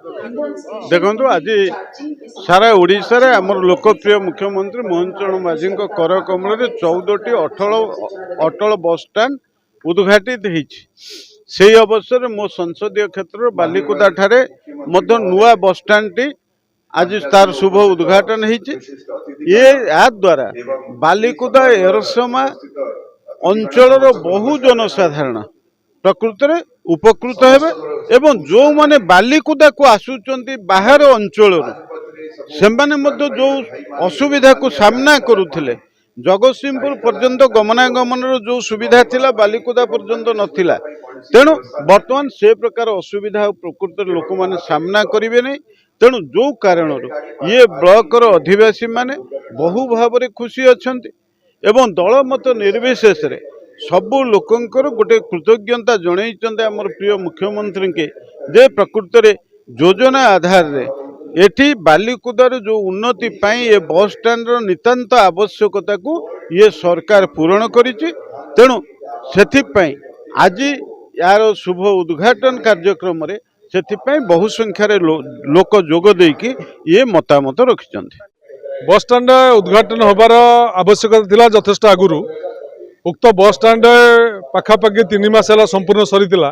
देखो आज सारा ओडिशा रे आमर लोकप्रिय मुख्यमंत्री मोहन चरण माझी कर कमल 14टी अटल बस स्टाण्ड उद्घाटित से अवसर में मो संसदीय क्षेत्र बालिकुदा ठारे मध्य नुआ बस स्टाण्ड टी आज तार शुभ उद्घाटन या द्वारा बालिकुदा एरसमा अंचल बहु जनसाधारण प्रकृत में उपकृत हेबे एवं जो माने बालिकुदा को आसुचंती बाहर अंचल से जो असुविधा को सामना करुथिले जगतसिंहपुर पर्यंत गमनागमन जो सुविधा थिला बालिकुदा पर्यंत नथिला तेणु वर्तमान से प्रकार असुविधा प्रकृत लोक माने सामना करिवे नहीं। तेणु जो कारण ये ब्लॉकर अधिवासी माने बहु भाव में खुशी अछंती एवं दल मत निर्विशेष रे सबू लोकंकर गोटे कृतज्ञता जनई आमर प्रिय मुख्यमंत्री के जे प्रकृत रे योजना आधार रे एठी बालिकुदार जो उन्नति पाई ये बस स्टैंड नितांत आवश्यकता को ये सरकार पूरण करिछि। तेणु सेथिपाई आज यार शुभ उद्घाटन कार्यक्रम रे सेथिपाई बहु संख्यार लोक जोग देकी ये मतामत रखिछन्ति। बस स्टैंड उद्घाटन होबार आवश्यकता थिला यथेष्ट आगुरु उक्त बस स्टैंड पाखापाखि 3 मास है संपूर्ण सरीला।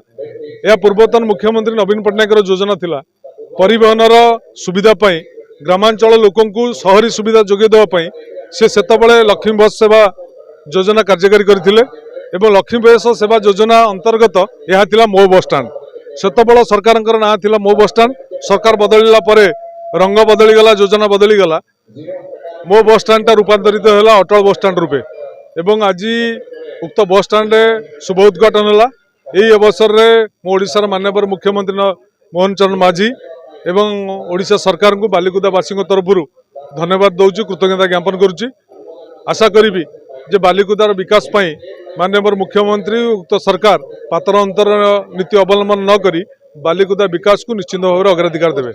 यह पूर्वतन मुख्यमंत्री नवीन पट्टनायक योजना थिला परिवहन सुविधा पाई ग्रामांचल लोकंकु शहरी सुविधा जोगे देवाई से सेतबळे लक्ष्मी बस सेवा योजना कार्यकारी करथिले एवं लक्ष्मी बस सेवा योजना अंतर्गत यह थिला मो बस स्टैंड। सेतबळे सरकारंकर ना थिला मो बस स्टैंड सरकार बदलिला परे रंग बदली गला योजना बदली गला मो बस स्टैंड टा रूपांतरित होला अटल बस स्टैंड रूपे एवं आज उक्त बस स्टैंड शुभ उद्घाटन है। यही अवसर में मो ओडिशार माननीय मुख्यमंत्री मोहन चरण माझी एवं ओडिशा सरकार को बालिकुदावासी तरफ धन्यवाद दौची कृतज्ञता ज्ञापन करुच्ची। आशा करी जे बालिकुदार विकास पाई माननीय मुख्यमंत्री उक्त सरकार पातर अंतर नीति अवलंबन न करी बालिकुदा विकास को निश्चित भाव में अग्राधिकार देवे।